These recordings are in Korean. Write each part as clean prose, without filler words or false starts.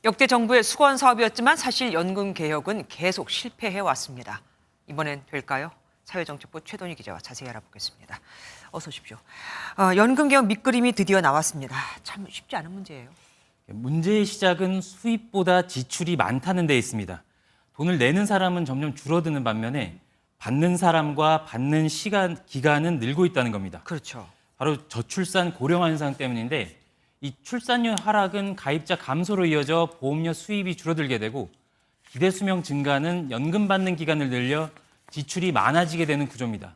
역대 정부의 수건 사업이었지만 사실 연금 개혁은 계속 실패해 왔습니다. 이번엔 될까요? 사회정책부 최동희 기자와 자세히 알아보겠습니다. 어서 오십시오. 연금 개혁 밑그림이 드디어 나왔습니다. 참 쉽지 않은 문제예요. 문제의 시작은 수입보다 지출이 많다는 데 있습니다. 돈을 내는 사람은 점점 줄어드는 반면에 받는 사람과 받는 기간은 늘고 있다는 겁니다. 그렇죠. 바로 저출산 고령화 현상 때문인데 이 출산율 하락은 가입자 감소로 이어져 보험료 수입이 줄어들게 되고 기대 수명 증가는 연금 받는 기간을 늘려 지출이 많아지게 되는 구조입니다.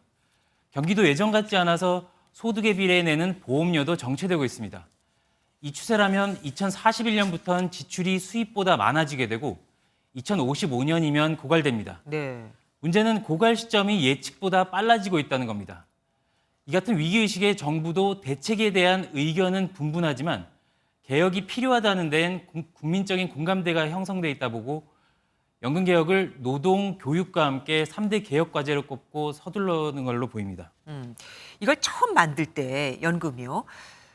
경기도 예전 같지 않아서 소득에 비례해 내는 보험료도 정체되고 있습니다. 이 추세라면 2041년부터는 지출이 수입보다 많아지게 되고 2055년이면 고갈됩니다. 네. 문제는 고갈 시점이 예측보다 빨라지고 있다는 겁니다. 이 같은 위기의식에 정부도 대책에 대한 의견은 분분하지만 개혁이 필요하다는 데엔 국민적인 공감대가 형성돼 있다 보고 연금 개혁을 노동, 교육과 함께 3대 개혁 과제로 꼽고 서두르는 걸로 보입니다. 이걸 처음 만들 때 연금이요.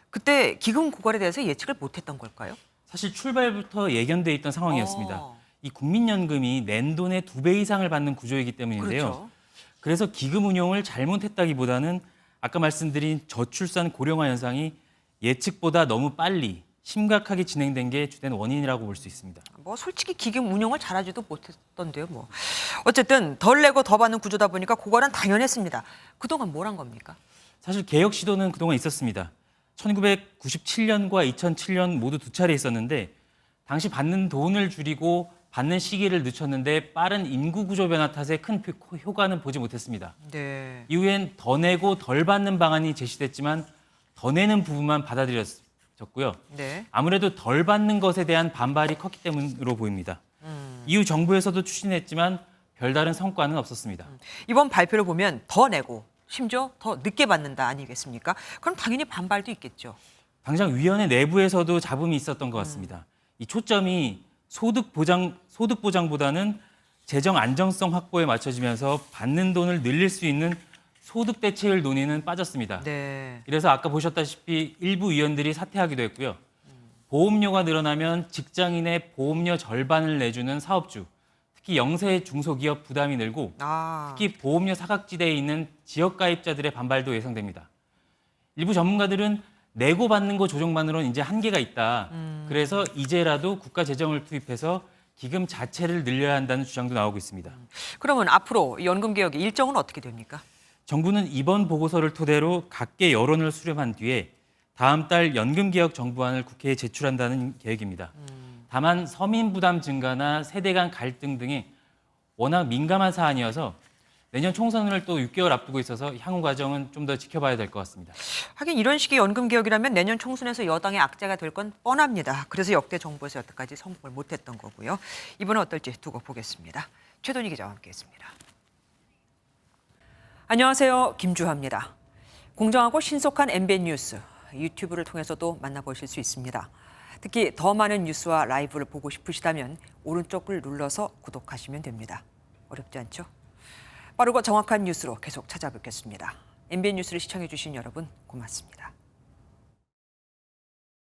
그때 기금 고갈에 대해서 예측을 못했던 걸까요? 사실 출발부터 예견돼 있던 상황이었습니다. 어. 이 국민연금이 낸 돈의 2배 이상을 받는 구조이기 때문인데요. 그렇죠. 그래서 기금 운용을 잘못했다기보다는 아까 말씀드린 저출산 고령화 현상이 예측보다 너무 빨리 심각하게 진행된 게 주된 원인이라고 볼 수 있습니다. 뭐 솔직히 기금 운용을 잘하지도 못했던데요. 뭐 어쨌든 덜 내고 더 받는 구조다 보니까 고갈은 당연했습니다. 그동안 뭘 한 겁니까? 사실 개혁 시도는 그동안 있었습니다. 1997년과 2007년 모두 2차례 있었는데 당시 받는 돈을 줄이고 받는 시기를 늦췄는데 빠른 인구 구조 변화 탓에 큰 효과는 보지 못했습니다. 네. 이후엔 더 내고 덜 받는 방안이 제시됐지만 더 내는 부분만 받아들여졌고요. 네. 아무래도 덜 받는 것에 대한 반발이 컸기 때문으로 보입니다. 이후 정부에서도 추진했지만 별다른 성과는 없었습니다. 이번 발표를 보면 더 내고 심지어 더 늦게 받는다 아니겠습니까? 그럼 당연히 반발도 있겠죠. 당장 위원회 내부에서도 잡음이 있었던 것 같습니다. 이 초점이 소득 보장보다는 재정 안정성 확보에 맞춰지면서 받는 돈을 늘릴 수 있는 소득 대체율 논의는 빠졌습니다. 네. 그래서 아까 보셨다시피 일부 의원들이 사퇴하기도 했고요. 보험료가 늘어나면 직장인의 보험료 절반을 내주는 사업주, 특히 영세 중소기업 부담이 늘고 특히 보험료 사각지대에 있는 지역 가입자들의 반발도 예상됩니다. 일부 전문가들은 내고 받는 거 조정만으로는 이제 한계가 있다. 그래서 이제라도 국가 재정을 투입해서 기금 자체를 늘려야 한다는 주장도 나오고 있습니다. 그러면 앞으로 이 연금 개혁의 일정은 어떻게 됩니까? 정부는 이번 보고서를 토대로 각계 여론을 수렴한 뒤에 다음 달 연금 개혁 정부안을 국회에 제출한다는 계획입니다. 다만 서민 부담 증가나 세대 간 갈등 등이 워낙 민감한 사안이어서 내년 총선을 또 6개월 앞두고 있어서 향후 과정은 좀 더 지켜봐야 될 것 같습니다. 하긴 이런 식의 연금 개혁이라면 내년 총선에서 여당의 악재가 될 건 뻔합니다. 그래서 역대 정부에서 여태까지 성공을 못했던 거고요. 이번은 어떨지 두고 보겠습니다. 최동희 기자와 함께했습니다. 안녕하세요. 김주하입니다. 공정하고 신속한 MBN 뉴스 유튜브를 통해서도 만나보실 수 있습니다. 특히 더 많은 뉴스와 라이브를 보고 싶으시다면 오른쪽을 눌러서 구독하시면 됩니다. 어렵지 않죠? 빠르고 정확한 뉴스로 계속 찾아뵙겠습니다. MBN 뉴스를 시청해 주신 여러분 고맙습니다.